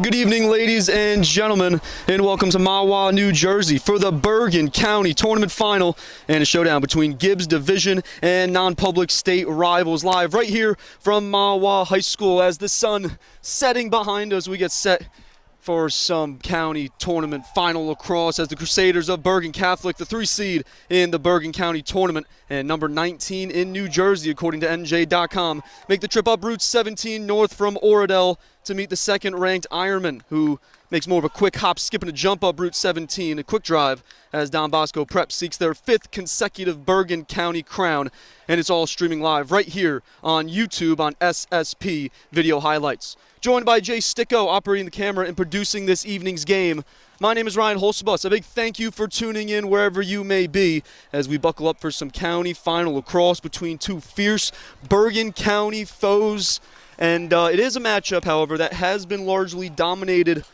Good evening, ladies and gentlemen, and welcome to Mahwah, New Jersey for the Bergen County Tournament Final and a showdown between Gibbs Division and non-public state rivals, live right here from Mahwah High School as the sun setting behind us. We get set for some county tournament final lacrosse as the Crusaders of Bergen Catholic, the 3 seed in the Bergen County tournament and number 19 in New Jersey, according to NJ.com, make the trip up Route 17 north from Oradell to meet the second-ranked Ironmen, who makes more of a quick hop, skip, and a jump up Route 17, a quick drive, as Bosco Prep seeks their 5th consecutive Bergen County crown. And it's all streaming live right here on YouTube on SSP Video Highlights. Joined by Jay Sticko, operating the camera and producing this evening's game. My name is Ryan Hulsebos. A big thank you for tuning in wherever you may be as we buckle up for some county final lacrosse between two fierce Bergen County foes. And it is a matchup, however, that has been largely dominated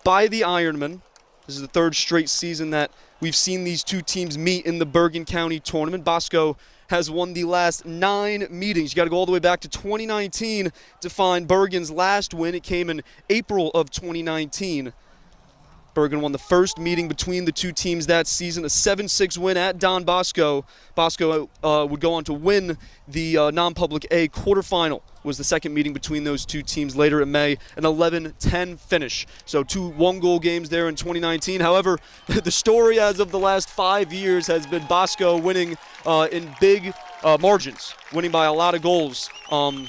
by the Ironmen. This is the 3rd straight season that we've seen these two teams meet in the Bergen County tournament. Bosco has won the last 9 meetings. You got to go all the way back to 2019 to find Bergen's last win. It came in April of 2019. Bergen won the first meeting between the two teams that season, a 7-6 win at Don Bosco. Bosco would go on to win the non-public A quarterfinal. Was the second meeting between those two teams later in May, an 11-10 finish. So 2 one-goal games there in 2019. However, the story as of the last 5 years has been Bosco winning in big margins, winning by a lot of goals. And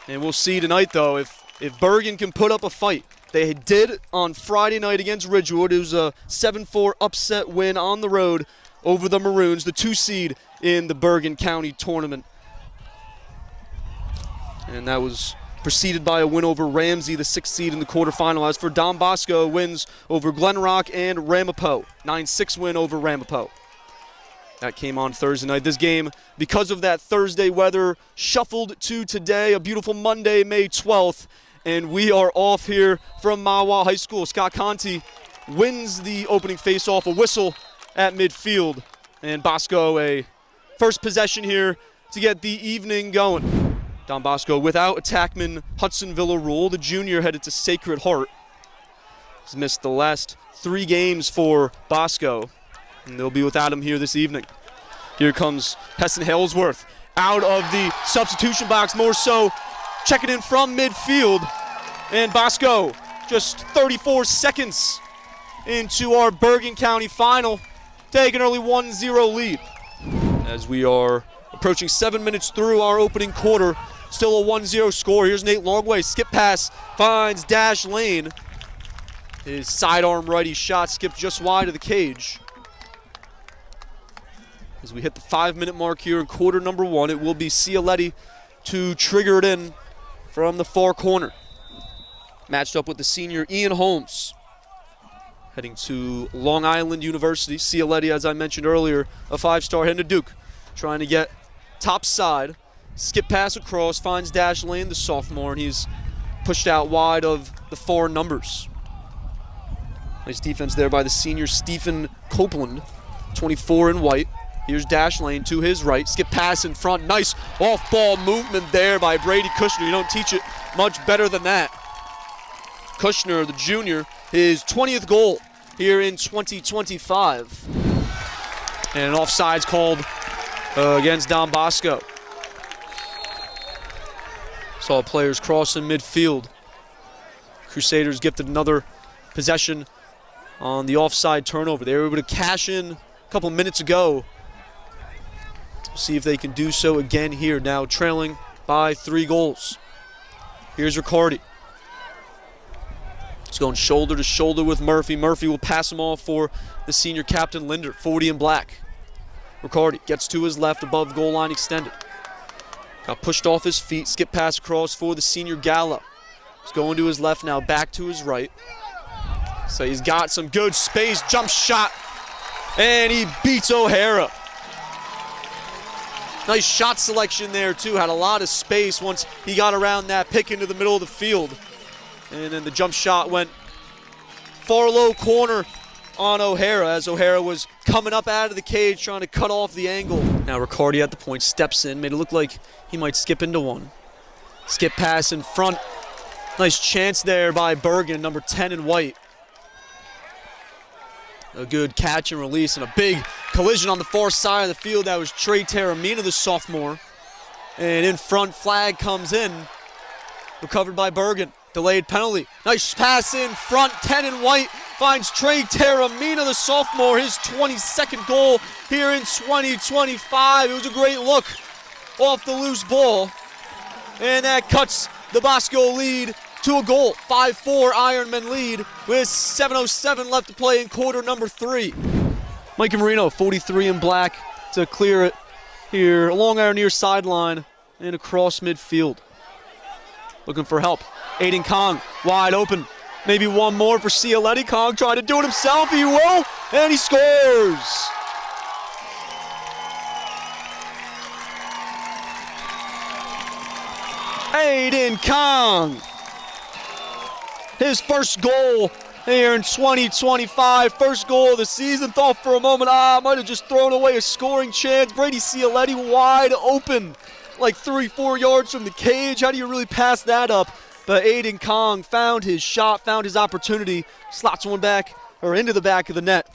we'll see tonight, though, if Bergen can put up a fight. They did on Friday night against Ridgewood. It was a 7-4 upset win on the road over the Maroons, the 2 seed in the Bergen County tournament. And that was preceded by a win over Ramsey, the 6th seed in the quarterfinal. As for Don Bosco, wins over Glen Rock and Ramapo, 9-6 win over Ramapo. That came on Thursday night. This game, because of that Thursday weather, shuffled to today, a beautiful Monday, May 12th. And we are off here from Mahwah High School. Scott Conti wins the opening faceoff, a whistle at midfield. And Bosco, a first possession here to get the evening going. Don Bosco without attackman Hudson Villarule, the junior headed to Sacred Heart. He's missed the last 3 games for Bosco, and they'll be without him here this evening. Here comes Heston Halesworth out of the substitution box, more so checking in from midfield. And Bosco just 34 seconds into our Bergen County final, take an early 1-0 lead. As we are approaching 7 minutes through our opening quarter, still a 1-0 score. Here's Nate Longway, skip pass, finds Dash Lane. His sidearm righty shot skipped just wide of the cage. As we hit the 5-minute mark here in quarter number 1, it will be Cialetti to trigger it in from the far corner. Matched up with the senior Ian Holmes. Heading to Long Island University. Cialetti, as I mentioned earlier, a 5-star heading to Duke. Trying to get top side. Skip pass across, finds Dash Lane, the sophomore, and he's pushed out wide of the 4 numbers. Nice defense there by the senior Stephen Copeland, 24 in white. Here's Dash Lane to his right. Skip pass in front. Nice off-ball movement there by Brady Kushner. You don't teach it much better than that. Kushner, the junior, his 20th goal here in 2025. And an offsides called against Don Bosco. Saw players crossing midfield. Crusaders gifted another possession on the offside turnover. They were able to cash in a couple minutes ago. See if they can do so again here, now trailing by 3 goals. Here's Riccardi. He's going shoulder to shoulder with Murphy. Murphy will pass him off for the senior captain Linder, 40 in black. Riccardi gets to his left above goal line extended. Got pushed off his feet, skip pass across for the senior Gallo. He's going to his left now, back to his right. So he's got some good space, jump shot, and he beats O'Hara. Nice shot selection there, too. Had a lot of space once he got around that pick into the middle of the field. And then the jump shot went far low corner on O'Hara as O'Hara was coming up out of the cage trying to cut off the angle. Now Riccardi at the point, steps in, made it look like he might skip into one. Skip pass in front Nice chance there by Bergen, number 10 in white. A good catch and release and a big collision on the far side of the field. That was Trey Taramina, the sophomore. And in front, flag comes in. Recovered by Bergen. Delayed penalty. Nice pass in front. 10 in white finds Trey Taramina, the sophomore, his 22nd goal here in 2025. It was a great look off the loose ball. And that cuts the Bosco lead to a goal. 5-4 Ironmen lead with 7:07 left to play in quarter number 3. Mikey Marino, 43 in black, to clear it here along our near sideline and across midfield. Looking for help. Aiden Kong wide open. Maybe one more for Cialetti. Kong trying to do it himself. He will, and he scores. Aiden Kong. His first goal here in 2025. First goal of the season. Thought for a moment, might have just thrown away a scoring chance. Brady Cialetti wide open, like 3-4 yards from the cage. How do you really pass that up? But Aiden Kong found his shot, found his opportunity, slots one back, or into the back of the net.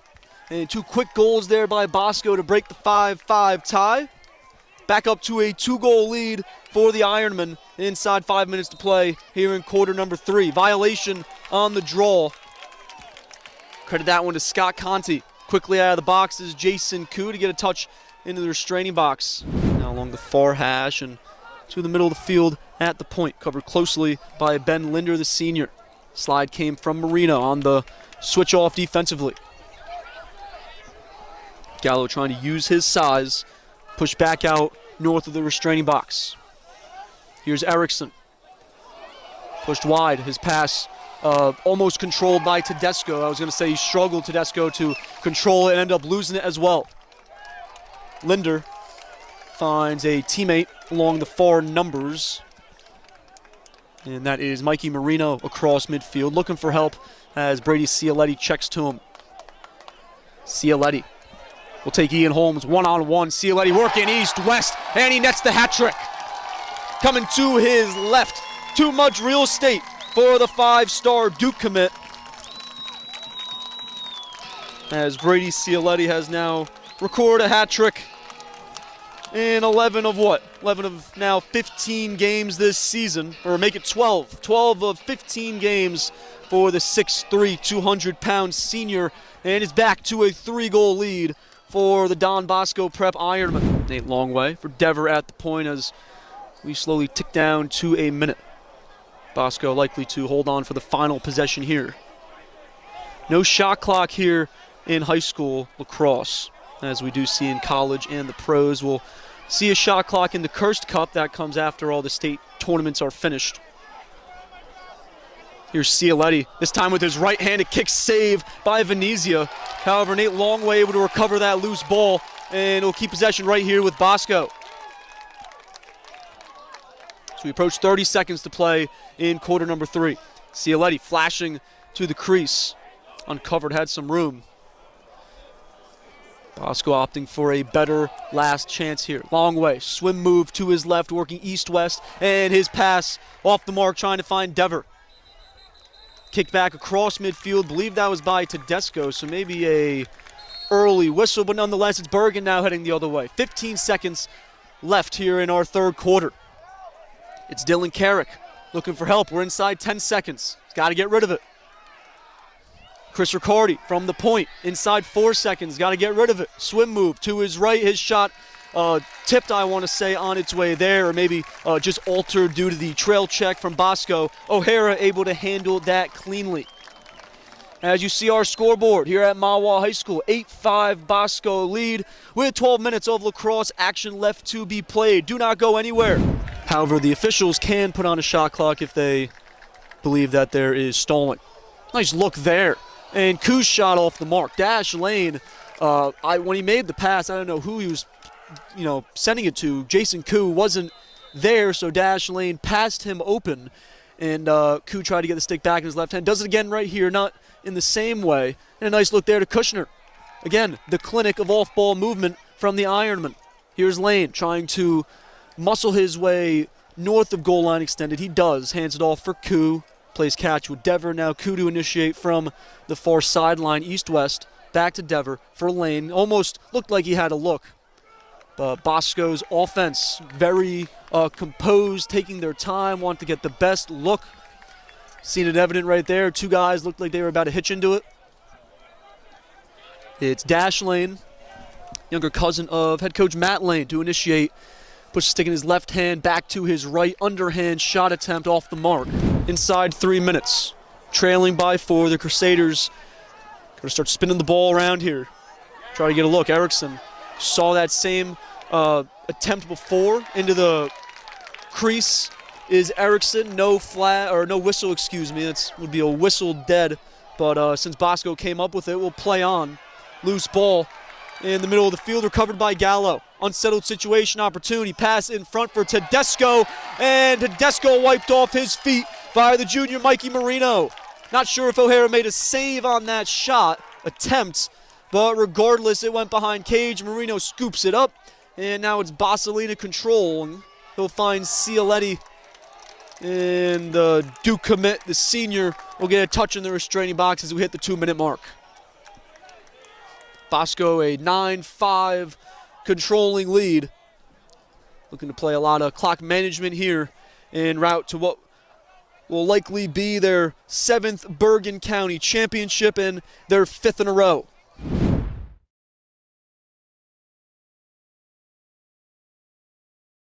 And 2 quick goals there by Bosco to break the 5-5 tie. Back up to a 2-goal lead for the Ironmen inside 5 minutes to play here in quarter number 3. Violation on the draw. Credit that one to Scott Conti. Quickly out of the box is Jason Koo to get a touch into the restraining box. Now along the far hash and to the middle of the field at the point. Covered closely by Ben Linder, the senior. Slide came from Marino on the switch off defensively. Gallo trying to use his size. Push back out north of the restraining box. Here's Erickson. Pushed wide. His pass almost controlled by Tedesco. I was going to say he struggled, Tedesco, to control it and end up losing it as well. Linder finds a teammate along the far numbers. And that is Mikey Marino across midfield, looking for help as Brady Cialetti checks to him. Cialetti will take Ian Holmes one-on-one. Cialetti working east-west, and he nets the hat trick. Coming to his left. Too much real estate for the 5-star Duke commit. As Brady Cialetti has now recorded a hat trick in 11 of what? 11 of now 15 games this season, or make it 12. 12 of 15 games for the 6'3", 200-pound senior, and is back to a 3-goal lead for the Don Bosco Prep Ironmen. Nate Longway for Dever at the point as we slowly tick down to a minute. Bosco likely to hold on for the final possession here. No shot clock here in high school lacrosse, as we do see in college and the pros. We'll see a shot clock in the Cursed Cup. That comes after all the state tournaments are finished. Here's Cialetti, this time with his right-handed kick save by Venezia. However, Nate Longway able to recover that loose ball, and will keep possession right here with Bosco. So we approach 30 seconds to play in quarter number 3. Cialetti flashing to the crease. Uncovered, had some room. Bosco opting for a better last chance here. Longway, swim move to his left, working east-west, and his pass off the mark, trying to find Dever. Kick back across midfield, believe that was by Tedesco, so maybe a early whistle, but nonetheless, it's Bergen now heading the other way. 15 seconds left here in our third quarter. It's Dylan Carrick looking for help. We're inside 10 seconds. He's got to get rid of it. Chris Riccardi from the point, inside 4 seconds, got to get rid of it. Swim move to his right, his shot tipped, I want to say, on its way there, or maybe just altered due to the trail check from Bosco. O'Hara able to handle that cleanly. As you see our scoreboard here at Mahwah High School, 8-5 Bosco lead with 12 minutes of lacrosse action left to be played. Do not go anywhere. However, the officials can put on a shot clock if they believe that there is stalling. Nice look there. And Koo's shot off the mark. Dash Lane, when he made the pass, I don't know who he was sending it to. Jason Koo wasn't there, so Dash Lane passed him open. And Koo tried to get the stick back in his left hand. Does it again right here, not in the same way. And a nice look there to Kushner. Again, the clinic of off-ball movement from the Ironman. Here's Lane trying to muscle his way north of goal line extended. He does. Hands it off for Koo. Plays catch with Dever. Now Koo to initiate from the far sideline, east-west. Back to Dever for Lane. Almost looked like he had a look. But Bosco's offense, very composed, taking their time, want to get the best look. Seen it evident right there. Two guys looked like they were about to hitch into it. It's Dash Lane, younger cousin of head coach Matt Lane, to initiate. Puts a stick in his left hand, back to his right, underhand shot attempt off the mark. Inside 3 minutes. Trailing by 4, the Crusaders going to start spinning the ball around here. Try to get a look. Erickson saw that same attempt before into the crease. Is Erickson. No flag, or no whistle, excuse me. That would be a whistle dead. But since Bosco came up with it, we'll play on. Loose ball in the middle of the field, recovered by Gallo. Unsettled situation, opportunity, pass in front for Tedesco, and Tedesco wiped off his feet by the junior Mikey Marino. Not sure if O'Hara made a save on that shot attempt, but regardless, it went behind cage. Marino scoops it up, and now it's Basilina control. And he'll find Cialetti, and the Duke commit, the senior, will get a touch in the restraining box as we hit the 2-minute mark. Bosco a 9-5 controlling lead. Looking to play a lot of clock management here en route to what will likely be their 7th Bergen County championship and their 5th in a row.